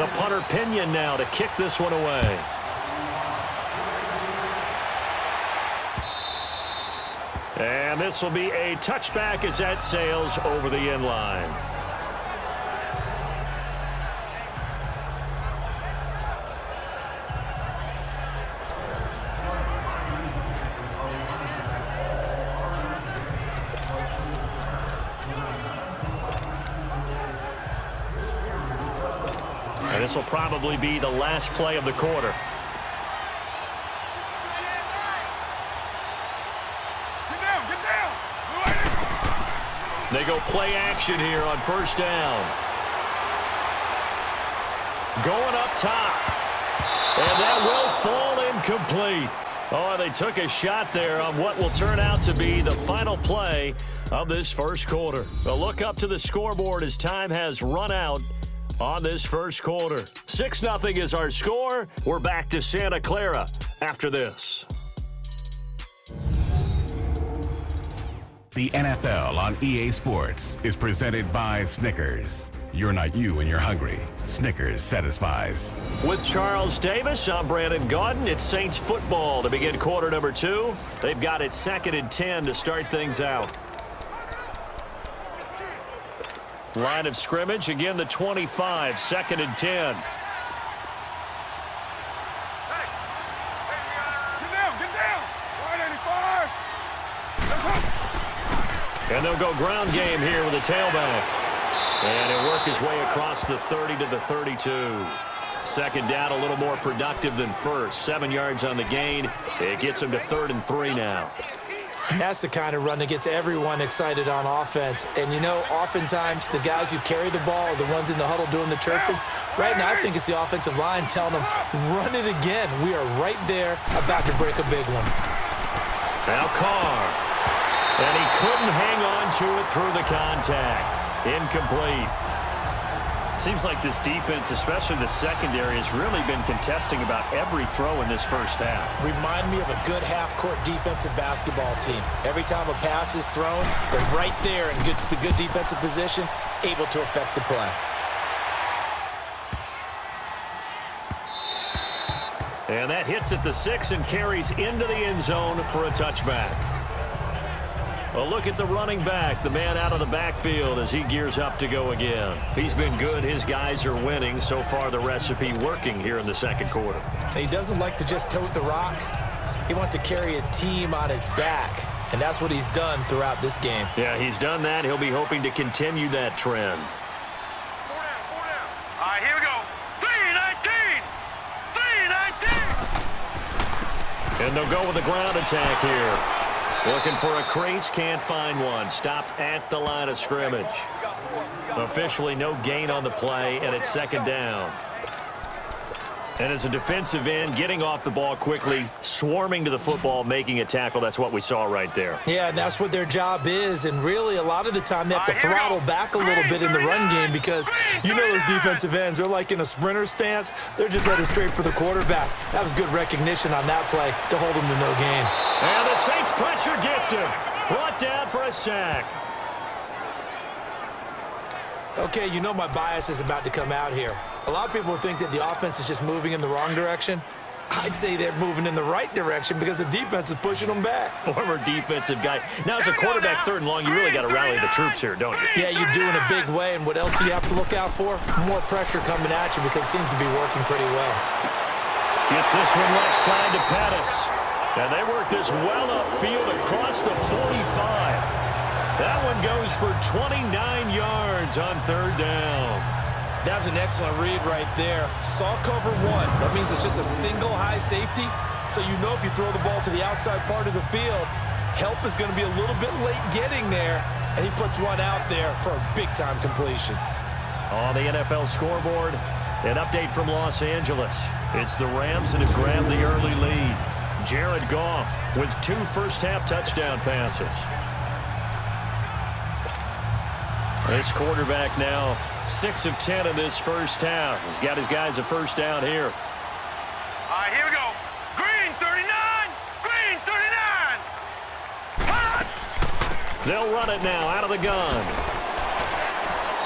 The punter Pinion now to kick this one away. And this will be a touchback as that sails over the end line. And this will probably be the last play of the quarter. They go play action here on first down. Going up top. And that will fall incomplete. Oh, they took a shot there on what will turn out to be the final play of this first quarter. A look up to the scoreboard as time has run out on this first quarter. 6-0 is our score. We're back to Santa Clara after this. The NFL on EA Sports is presented by Snickers. You're not you when you're hungry. Snickers satisfies. With Charles Davis, I'm Brandon Gaudin. It's Saints football to begin quarter number 2. They've got it 2nd and 10 to start things out. Line of scrimmage, again the 25, 2nd and 10. And they'll go ground game here with a tailback. And he'll work his way across the 30 to the 32. Second down, a little more productive than first. 7 yards on the gain. It gets him to 3rd and 3 now. And that's the kind of run that gets everyone excited on offense. And, you know, oftentimes the guys who carry the ball are the ones in the huddle doing the chirping. Right now, I think it's the offensive line telling them, run it again. We are right there about to break a big one. Now Carr. And he couldn't hang on to it through the contact. Incomplete. Seems like this defense, especially the secondary, has really been contesting about every throw in this first half. Remind me of a good half-court defensive basketball team. Every time a pass is thrown, they're right there in good defensive position, able to affect the play. And that hits at the 6 and carries into the end zone for a touchback. A look at the running back, the man out of the backfield as he gears up to go again. He's been good. His guys are winning. So far, the recipe working here in the second quarter. He doesn't like to just tote the rock. He wants to carry his team on his back, and that's what he's done throughout this game. Yeah, he's done that. He'll be hoping to continue that trend. 4 down, 4 down. All right, here we go. 3-19. 3-19. And they'll go with a ground attack here. Looking for a crease, can't find one. Stopped at the line of scrimmage. Officially no gain on the play, and it's 2nd down. And as a defensive end, getting off the ball quickly, swarming to the football, making a tackle. That's what we saw right there. Yeah, and that's what their job is. And really, a lot of the time, they have to throttle back a little bit in the run game because you know those defensive ends, they're like in a sprinter stance. They're just headed straight for the quarterback. That was good recognition on that play to hold him to no gain. And the Saints pressure gets him. Brought down for a sack. Okay, you know my bias is about to come out here. A lot of people think that the offense is just moving in the wrong direction. I'd say they're moving in the right direction because the defense is pushing them back. Former defensive guy. Now, as a quarterback 3rd and long, you really got to rally the troops here, don't you? Yeah, you do in a big way. And what else do you have to look out for? More pressure coming at you because it seems to be working pretty well. Gets this one left side to Pettis. And they work this well upfield across the 45. That one goes for 29 yards on 3rd down. That was an excellent read right there. Saw cover 1. That means it's just a single high safety. So you know if you throw the ball to the outside part of the field, help is going to be a little bit late getting there. And he puts one out there for a big-time completion. On the NFL scoreboard, an update from Los Angeles. It's the Rams that have grabbed the early lead. Jared Goff with 2 first-half touchdown passes. This quarterback now 6 of 10 in this first half. He's got his guys a first down here. All right, here we go. Green 39. Green 39. Hot. They'll run it now out of the gun.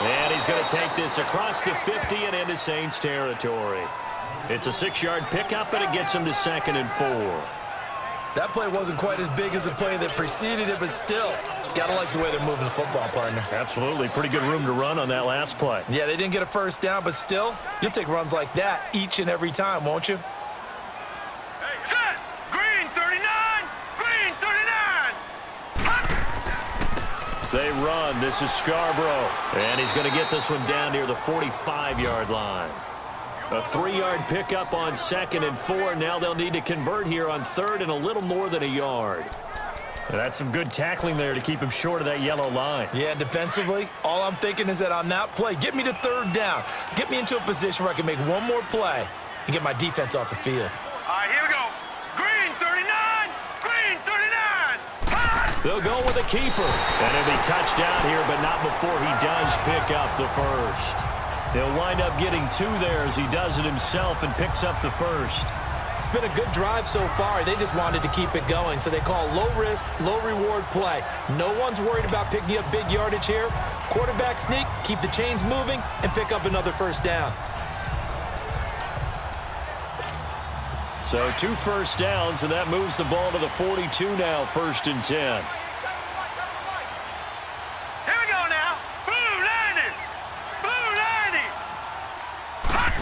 And he's going to take this across the 50 and into Saints territory. It's a 6-yard pickup, and it gets him to 2nd and 4. That play wasn't quite as big as the play that preceded it, but still, got to like the way they're moving the football, partner. Absolutely. Pretty good room to run on that last play. Yeah, they didn't get a first down, but still, you'll take runs like that each and every time, won't you? Set. Green 39. Green 39. They run. This is Scarborough. And he's going to get this one down near the 45-yard line. A 3-yard pickup on 2nd and 4. Now they'll need to convert here on 3rd and a little more than a yard. And that's some good tackling there to keep him short of that yellow line. Yeah, defensively, all I'm thinking is that on that play, get me to 3rd down. Get me into a position where I can make one more play and get my defense off the field. All right, here we go. Green 39. Green 39. Hot. They'll go with a keeper. And he'll be touched down here, but not before he does pick up the first. He'll wind up getting 2 there as he does it himself and picks up the first. It's been a good drive so far. They just wanted to keep it going, so they call low-risk, low-reward play. No one's worried about picking up big yardage here. Quarterback sneak, keep the chains moving, and pick up another first down. So 2 first downs, and that moves the ball to the 42 now, 1st and 10. Here we go now. Blue 90. Blue 90. Hot.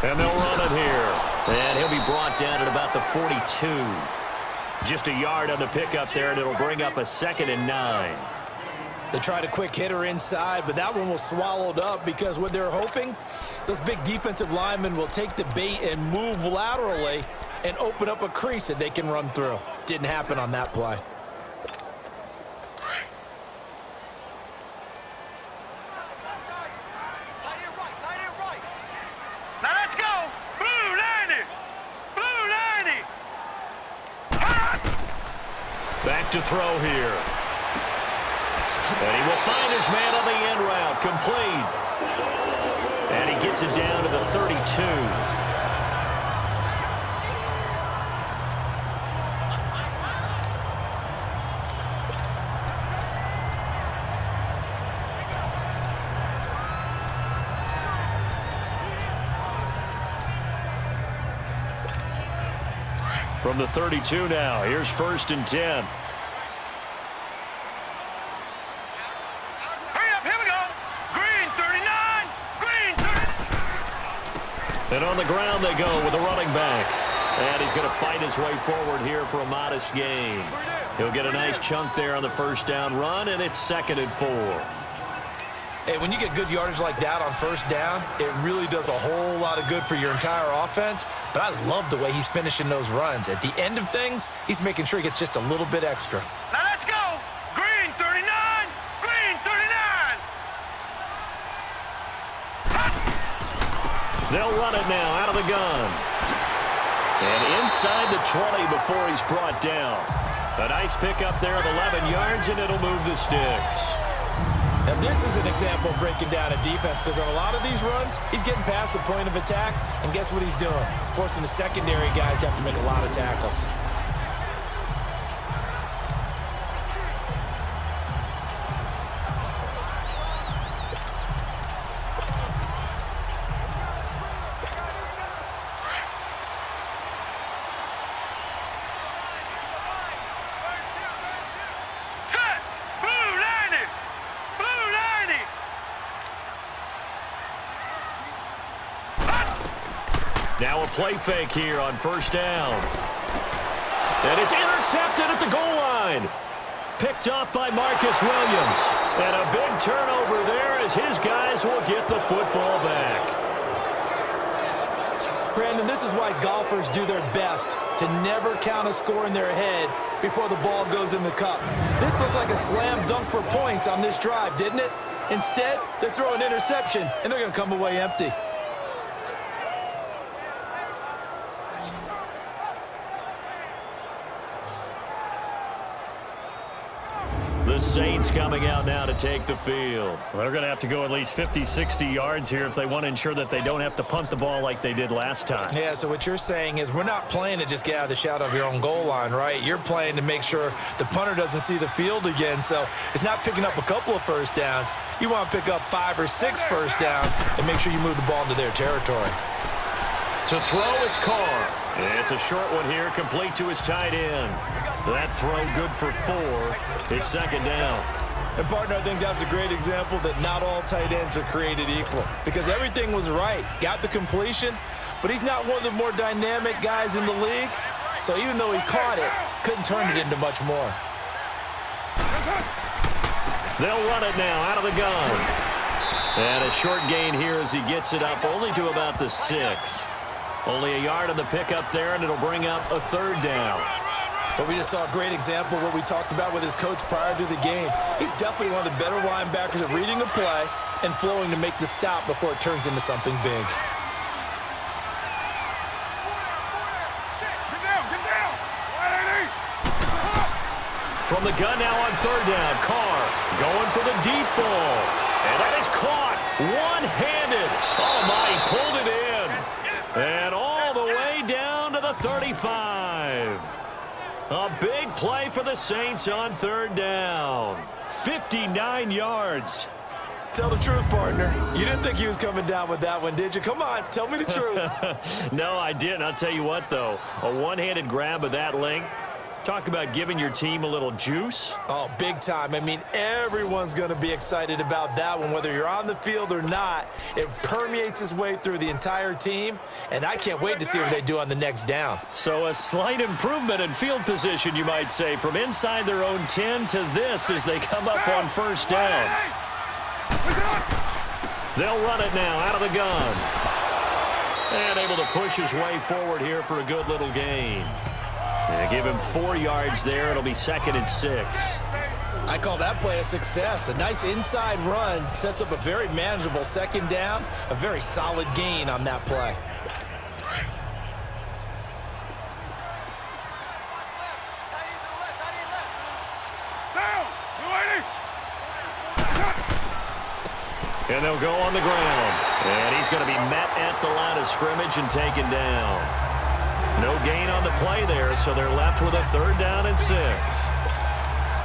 And they'll run it here. And he'll be brought down at about the 42. Just a yard on the pickup there, and it'll bring up a 2nd and 9. They tried a quick hitter inside, but that one was swallowed up because what they're hoping, those big defensive linemen will take the bait and move laterally and open up a crease that they can run through. Didn't happen on that play. Now let's go. Blue 90. Blue 90. Hot. Back to throw here. And he will find his man on the end route. Complete. And he gets it down to the 32. From the 32 now, here's 1st and 10. Hurry up, here we go. Green 39. Green 30. And on the ground they go with a running back. And he's going to fight his way forward here for a modest gain. He'll get a nice chunk there on the first down run, and it's 2nd and 4. Hey, when you get good yardage like that on first down, it really does a whole lot of good for your entire offense. But I love the way he's finishing those runs. At the end of things, he's making sure he gets just a little bit extra. Now let's go. Green 39. Green 39. Hot. They'll run it now out of the gun. And inside the 20 before he's brought down. A nice pickup there of 11 yards, and it'll move the sticks. Now, this is an example of breaking down a defense because on a lot of these runs, he's getting past the point of attack, and guess what he's doing? Forcing the secondary guys to have to make a lot of tackles. Set. Blue 90. Blue 90. Now a play fake here on first down. And it's intercepted at the goal line. Picked off by Marcus Williams. And a big turnover there as his guys will get the football back. Brandon, this is why golfers do their best to never count a score in their head before the ball goes in the cup. This looked like a slam dunk for points on this drive, didn't it? Instead, they throw an interception, and they're going to come away empty. The Saints coming out now to take the field. Well, they're going to have to go at least 50, 60 yards here if they want to ensure that they don't have to punt the ball like they did last time. Yeah, so what you're saying is we're not playing to just get out of the shadow of your own goal line, right? You're playing to make sure the punter doesn't see the field again. So it's not picking up a couple of first downs. You want to pick up 5 or 6 first downs and make sure you move the ball into their territory. To throw, it's Carr. It's a short one here, complete to his tight end. That throw good for 4. It's second down. And, partner, I think that's a great example that not all tight ends are created equal because everything was right. Got the completion, but he's not one of the more dynamic guys in the league. So even though he caught it, couldn't turn it into much more. They'll run it now out of the gun. And a short gain here as he gets it up only to about the 6. Only a yard on the pickup there, and it'll bring up a third down. But we just saw a great example of what we talked about with his coach prior to the game. He's definitely one of the better linebackers at reading a play and flowing to make the stop before it turns into something big. From the gun now on third down, Carr going for the deep ball. And that is caught one-handed. Oh, my, he pulled it in. And all the way down to the 35. A big play for the Saints on third down. 59 yards. Tell the truth, partner. You didn't think he was coming down with that one, did you? Come on, tell me the truth. No, I didn't. I'll tell you what, though. A one-handed grab of that length. Talk about giving your team a little juice. Oh, big time. I mean, everyone's going to be excited about that one, whether you're on the field or not. It permeates its way through the entire team, and I can't wait to see what they do on the next down. So a slight improvement in field position, you might say, from inside their own 10 to this as they come up on first down. They'll run it now out of the gun. And able to push his way forward here for a good little gain. They give him 4 yards there. It'll be 2nd and 6. I call that play a success. A nice inside run sets up a very manageable second down. A very solid gain on that play. And they'll go on the ground. And he's going to be met at the line of scrimmage and taken down. No gain on the play there, so they're left with a 3rd down and 6.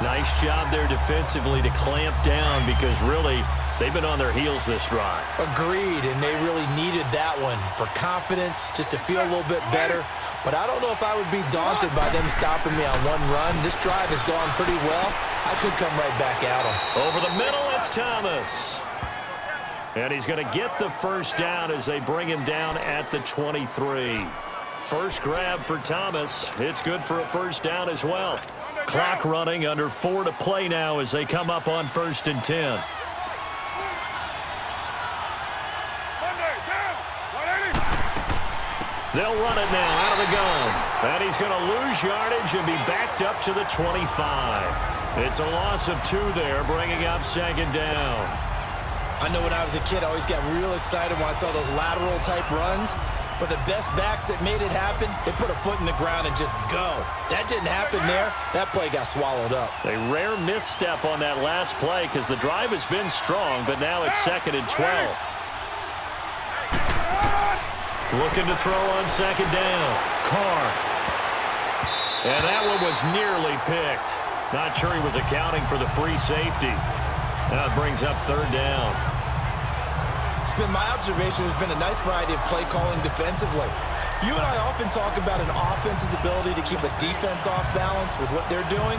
Nice job there defensively to clamp down because really they've been on their heels this drive. Agreed, and they really needed that one for confidence, just to feel a little bit better. But I don't know if I would be daunted by them stopping me on one run. This drive has gone pretty well. I could come right back at them. Over the middle, it's Thomas. And he's going to get the first down as they bring him down at the 23. First grab for Thomas. It's good for a first down as well. Clock running, under 4 to play now as they come up on 1st and 10. They'll run it now out of the gun. And he's going to lose yardage and be backed up to the 25. It's a loss of 2 there, bringing up 2nd down. I know when I was a kid, I always got real excited when I saw those lateral-type runs. But the best backs that made it happen, they put a foot in the ground and just go. That didn't happen there. That play got swallowed up. A rare misstep on that last play because the drive has been strong, but now it's 2nd and 12. Looking to throw on 2nd down. Carr. And that one was nearly picked. Not sure he was accounting for the free safety. Now it brings up 3rd down. It's been my observation there's been a nice variety of play calling defensively. You and I often talk about an offense's ability to keep a defense off balance with what they're doing.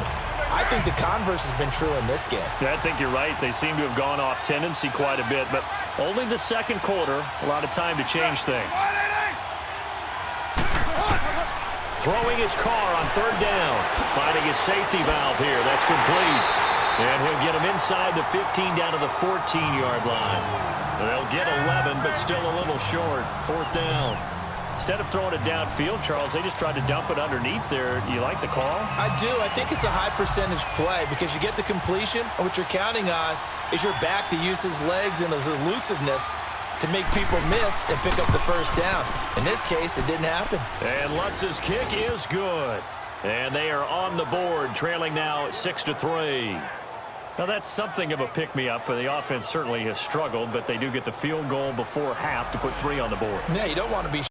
I think the converse has been true in this game. Yeah, I think you're right. They seem to have gone off tendency quite a bit, but only the second quarter, a lot of time to change things. Throwing his Carr on 3rd down. Finding his safety valve here. That's complete. And he'll get him inside the 15 down to the 14-yard line. They'll get 11, but still a little short. 4th down. Instead of throwing it downfield, Charles, they just tried to dump it underneath there. You like the call? I do. I think it's a high-percentage play because you get the completion, and what you're counting on is your back to use his legs and his elusiveness to make people miss and pick up the first down. In this case, it didn't happen. And Lutz's kick is good. And they are on the board, trailing now 6-3. Now, that's something of a pick-me-up. The offense certainly has struggled, but they do get the field goal before half to put 3 on the board. Yeah, you don't want to be